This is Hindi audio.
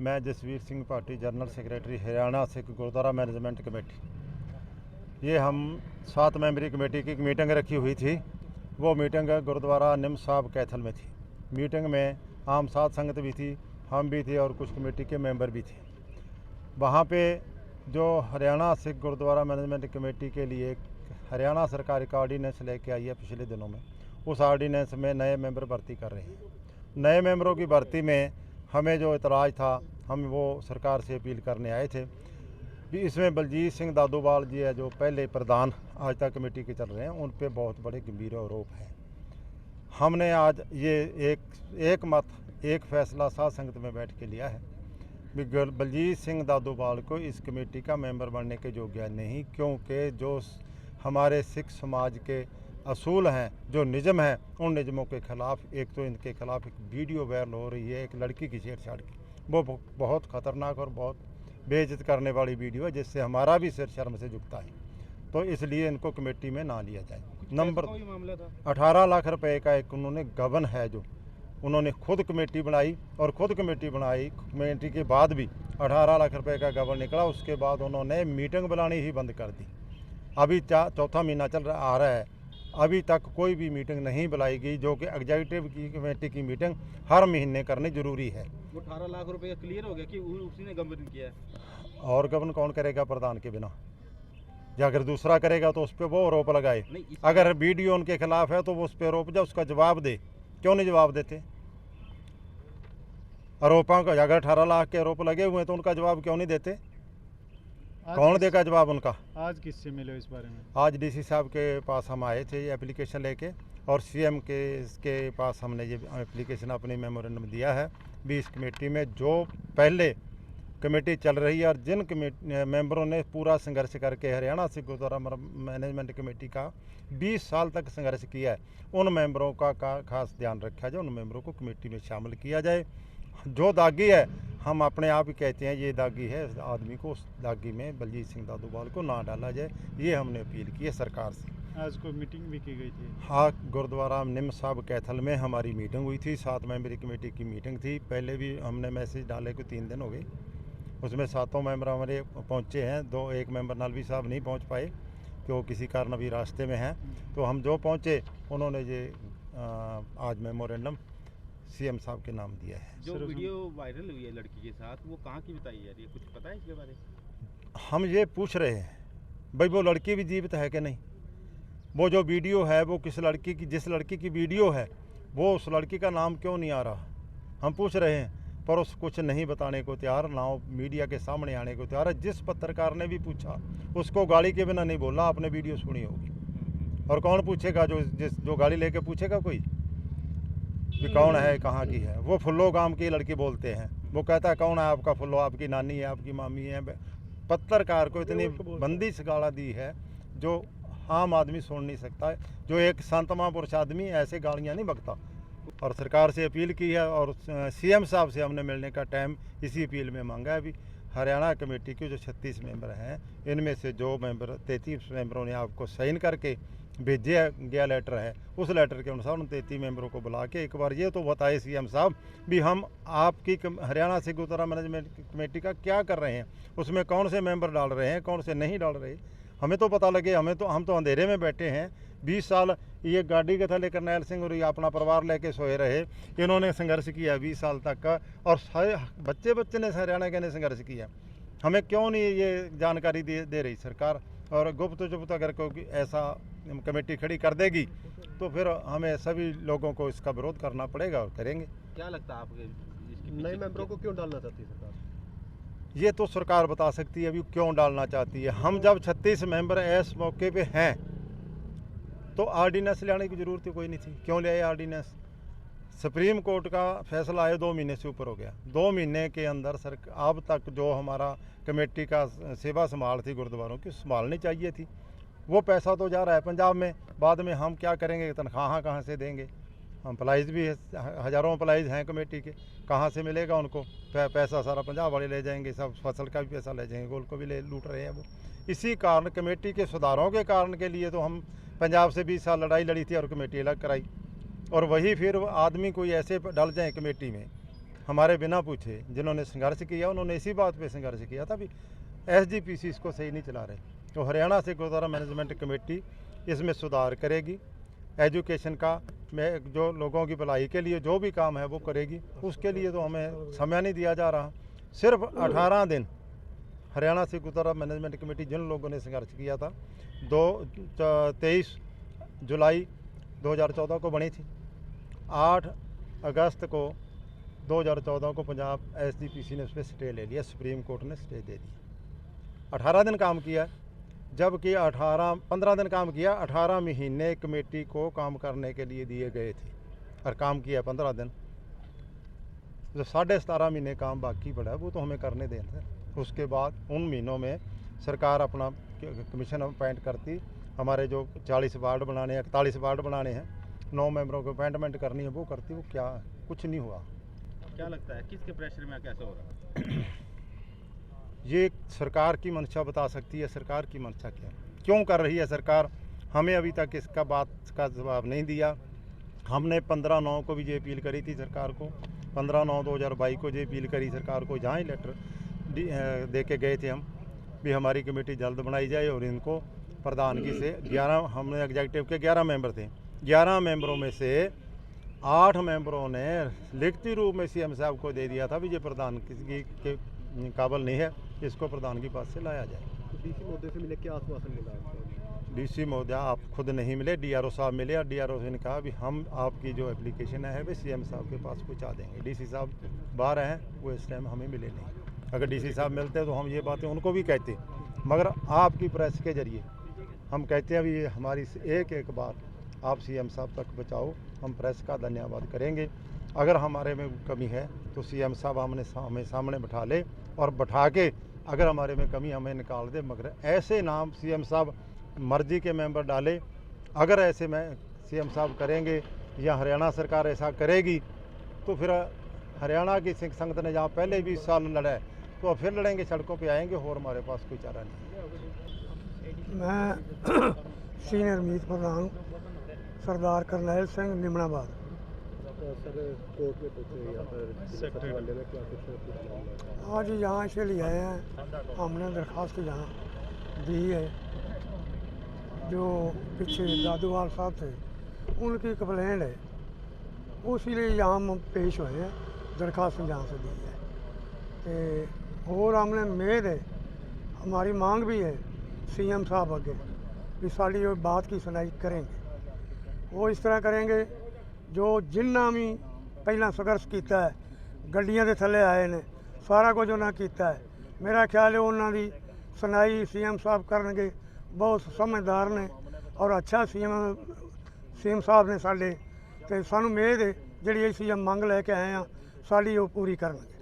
मैं Jasvir Singh Bhati, general secretary Haryana Sikh Gurdwara management committee. ये हम 7 मेंबरी कमेटी की मीटिंग रखी हुई थी। वो मीटिंग गुरुद्वारा निम साहब कैथल में थी। मीटिंग में आम साध संगत भी थी, हम भी थे और कुछ कमेटी के मेंबर भी थे। वहाँ पे जो हरियाणा सिख गुरुद्वारा मैनेजमेंट कमेटी के लिए हरियाणा सरकार एक ऑर्डीनेंस लेके आई है पिछले दिनों में, उस ऑर्डीनेंस में नए मेंबर भर्ती कर रहे हैं। नए मेंबरों की भर्ती में हमें जो इतराज़ था, हम वो सरकार से अपील करने आए थे कि इसमें बलजीत सिंह दादूवाल जी है जो पहले प्रधान आज तक कमेटी के चल रहे हैं, उन पे बहुत बड़े गंभीर आरोप हैं। हमने आज ये एक मत एक फैसला साध संगत में बैठ के लिया है कि बलजीत सिंह दादूवाल को इस कमेटी का मेंबर बनने के योग्य नहीं, क्योंकि जो हमारे सिख समाज के असूल हैं, जो निज़म हैं, उन निज़मों के ख़िलाफ़ एक तो इनके ख़िलाफ़ एक वीडियो वायरल हो रही है एक लड़की की छेड़छाड़ की। वो बहुत ख़तरनाक और बहुत बेइज्जत करने वाली वीडियो है, जिससे हमारा भी सिर शर्म से झुकता है। तो इसलिए इनको कमेटी में ना लिया जाए। नंबर 18 लाख रुपए का एक उन्होंने गबन है, जो उन्होंने खुद कमेटी बनाई और खुद कमेटी बनाई कमेटी के बाद भी 18 लाख रुपए का गबन निकला। उसके बाद उन्होंने मीटिंग बुलानी ही बंद कर दी। अभी चौथा महीना आ रहा है, अभी तक कोई भी मीटिंग नहीं बुलाई गई, जो कि एग्जीक्यूटिव की कमेटी की मीटिंग हर महीने करनी जरूरी है। वो 18 लाख रुपए का क्लियर हो गया कि उसी ने गबन किया है। और गबन कौन करेगा प्रधान के बिना? या अगर दूसरा करेगा तो उस पर वो आरोप लगाए। अगर वीडियो उनके खिलाफ है तो वो उस पर आरोप जा उसका जवाब दे। क्यों नहीं जवाब देते? आरोपों का अगर 18 लाख के आरोप लगे हुए हैं तो उनका जवाब क्यों नहीं देते? कौन देगा जवाब उनका? आज किससे मिले इस बारे में? आज डीसी साहब के पास हम आए थे ये एप्लीकेशन लेके, और सीएम के पास हमने ये एप्लीकेशन अपने मेमोरेंडम दिया है भी इस कमेटी में जो पहले कमेटी चल रही है और जिन मेंबरों ने पूरा संघर्ष करके हरियाणा सिख गुरुद्वारा मैनेजमेंट कमेटी का 20 साल तक संघर्ष किया है, उन मेंबरों का खास ध्यान रखा जाए, उन मेंबरों को कमेटी में शामिल किया जाए। जो दागी है, हम अपने आप ही कहते हैं ये दागी है, इस आदमी को उस दागी में बलजीत सिंह दादूवाल को ना डाला जाए, ये हमने अपील की है सरकार से। आज कोई मीटिंग भी की गई थी? हाँ, गुरुद्वारा निम साहब कैथल में हमारी मीटिंग हुई थी, 7 मेंबरी कमेटी की मीटिंग थी। पहले भी हमने मैसेज डाले को 3 दिन हो गए, उसमें 7 मेंबर हमारे पहुँचे हैं। एक मेंबर नलवी साहब नहीं पहुँच पाए कि वो किसी कारण अभी रास्ते में हैं। तो हम जो पहुँचे उन्होंने ये आज मेमोरेंडम सीएम साहब के नाम दिया है। जो वीडियो वायरल हुई है लड़की के साथ, वो कहाँ की बताई जा रही है, कुछ पता है इसके बारे में? हम ये पूछ रहे हैं भाई वो लड़की भी जीवित है कि नहीं। वो जो वीडियो है वो किस लड़की की, जिस लड़की की वीडियो है वो उस लड़की का नाम क्यों नहीं आ रहा, हम पूछ रहे हैं। पर उस कुछ नहीं बताने को तैयार, ना मीडिया के सामने आने को तैयार है। जिस पत्रकार ने भी पूछा उसको गाड़ी के बिना नहीं बोला, आपने वीडियो सुनी होगी। और कौन पूछेगा? जो गाड़ी लेके पूछेगा कोई भी कौन है, कहाँ की है? वो फुल्लो गांव की लड़की बोलते हैं, वो कहता है कौन है आपका फुल्लो, आपकी नानी है, आपकी मामी है। पत्रकार को इतनी बंदिश गाला दी है जो आम आदमी सुन नहीं सकता है। जो एक संत महापुरुष आदमी ऐसे गालियाँ नहीं बकता। और सरकार से अपील की है और सीएम साहब से हमने मिलने का टाइम इसी अपील में मांगा है। अभी हरियाणा कमेटी के जो 36 मेंबर हैं, इनमें से जो मेंबर 33 मेंबरों ने आपको साइन करके भेजा गया लेटर है, उस लेटर के अनुसार उन 33 मेंबरों को बुला के एक बार ये तो बताए सीएम साहब भी हम आपकी हरियाणा सिख गुरुद्वारा मैनेजमेंट कमेटी का क्या कर रहे हैं, उसमें कौन से मेंबर डाल रहे हैं, कौन से नहीं डाल रहे, हमें तो पता लगे। हम तो अंधेरे में बैठे हैं। 20 साल ये गाड़ी के थले करनैल सिंह और ये अपना परिवार लेके सोए रहे, इन्होंने संघर्ष किया 20 साल तक का, और सारे बच्चे ने हरियाणा के ने संघर्ष किया। हमें क्यों नहीं ये जानकारी दे रही सरकार? और गुप्त चुप्त अगर कोई ऐसा कमेटी खड़ी कर देगी तो फिर हमें सभी लोगों को इसका विरोध करना पड़ेगा और करेंगे। क्या लगता है आपके नए मेंबरों को क्यों डालना चाहती है सरकार? ये तो सरकार बता सकती है अभी क्यों डालना चाहती है। हम जब 36 मेंबर इस मौके पे हैं तो ऑर्डिनेंस लाने की ज़रूरत ही कोई नहीं थी। क्यों ले आए ऑर्डिनेंस? सुप्रीम कोर्ट का फैसला आए 2 महीने से ऊपर हो गया। 2 महीने के अंदर अब तक जो हमारा कमेटी का सेवा संभाल थी गुरुद्वारों की, संभालनी चाहिए थी। वो पैसा तो जा रहा है पंजाब में, बाद में हम क्या करेंगे? तनख्वाह कहाँ से देंगे? एम्प्लॉइज़ भी हज़ारों एम्प्लॉइज़ हैं कमेटी के, कहाँ से मिलेगा उनको? पैसा सारा पंजाब वाले ले जाएंगे, सब फसल का भी पैसा ले जाएंगे, गोल्ड को भी लूट रहे हैं वो। इसी कारण कमेटी के सुधारों के कारण के लिए तो हम पंजाब से 20 साल लड़ाई लड़ी थी और कमेटी अलग कराई। और वही फिर आदमी कोई ऐसे डल जाए कमेटी में हमारे बिना पूछे जिन्होंने संघर्ष किया उन्होंने इसी बात पे संघर्ष किया था भी SGPC इसको सही नहीं चला रहे। तो हरियाणा से गुरुद्वारा मैनेजमेंट कमेटी इसमें सुधार करेगी, एजुकेशन का में जो लोगों की भलाई के लिए जो भी काम है वो करेगी। उसके लिए तो हमें समय नहीं दिया जा रहा। सिर्फ 18 दिन हरियाणा से गुरुद्वारा मैनेजमेंट कमेटी जिन लोगों ने संघर्ष किया था 23 जुलाई 2014 को बनी थी। 8 अगस्त को 2014 को पंजाब SGPC ने उस पर स्टे ले लिया, सुप्रीम कोर्ट ने स्टे दे दिया। 18 दिन काम किया, जबकि 15 दिन काम किया, 18 महीने कमेटी को काम करने के लिए दिए गए थे और काम किया 15 दिन। जो 17.5 महीने काम बाकी पड़ा है वो तो हमें करने दें। उसके बाद उन महीनों में सरकार अपना कमीशन अपॉइंट करती, हमारे जो 40 वार्ड बनाने हैं, 41 वार्ड बनाने हैं, 9 मेंबरों को अपॉइंटमेंट करनी है वो करती। वो क्या कुछ नहीं हुआ। क्या लगता है किसके प्रेशर में कैसा हो रहा है? ये सरकार की मंशा बता सकती है। सरकार की मंशा क्यों कर रही है सरकार, हमें अभी तक इसका बात का जवाब नहीं दिया। हमने 15/9 को भी ये अपील करी थी सरकार को, 15/9/2022 को ये अपील करी सरकार को, जहाँ ही लेटर दे के गए थे हम भी हमारी कमेटी जल्द बनाई जाए। और इनको प्रधानगी से 11 हमने एग्जीक्यूटिव के 11 मेंबर थे, 11 मेंबरों में से 8 मेंबरों ने लिखती रूप में CM साहब को दे दिया था भी ये प्रधानगी के काबिल नहीं है, इसको प्रधानगी पद से लाया जाए। तो DC महोदय से मिले, क्या आश्वासन मिला आपको? DC महोदय आप खुद नहीं मिले, DRO साहब मिले और DRO ने कहा भी हम आपकी जो एप्लीकेशन है वे CM साहब के पास पहुंचा देंगे। DC साहब बाहर हैं, वो इस टाइम हमें मिले नहीं। अगर DC साहब मिलते तो हम ये बातें उनको भी कहते, मगर आपकी प्रेस के जरिए हम कहते हैं भी ये हमारी एक बार आप CM साहब तक बचाओ। हम प्रेस का धन्यवाद करेंगे। अगर हमारे में कमी है तो CM साहब हमें सामने बैठा ले और बैठा के अगर हमारे में कमी हमें निकाल दे। मगर ऐसे नाम CM साहब मर्जी के मेंबर डाले, अगर ऐसे में CM साहब करेंगे या हरियाणा सरकार ऐसा करेगी तो फिर हरियाणा की सिख संगत ने जहाँ पहले 20 साल लड़ा तो अब फिर लड़ेंगे, सड़कों पे आएंगे और हमारे पास कोई चारा नहीं। मैं सीनियर मीत प्रधान सरदार करनैल सिंह निमणाबाद। सर कोर्ट में पहुंचे यहाँ पर सचिवालय में, क्या कुछ आज यहाँ से ले आए हैं, हमने दरख्वास्त यहाँ दी है। जो पीछे दादूवाल साहब थे उनकी कंप्लेंट है, उसीलिए यहाँ हम पेश हुए हैं, दरख्वास्त यहाँ से दी है। और हमने उम्मीद है, हमारी मांग भी है CM साहब अगे भी साड़ी बात की सुनाई करेंगे। वो इस तरह करेंगे जो जिन्ना भी पहला संघर्ष किया है, गड्डियां के थले आए ने, सारा कुछ उन्हें किया है। मेरा ख्याल है उन्होंने सुनाई CM साहब करनगे। बहुत समझदार ने और अच्छा CM साहब ने साढ़े, तो सानू उम्मीद है जी असीं मंग लैके आए हैं साड़ी वो पूरी करनगे।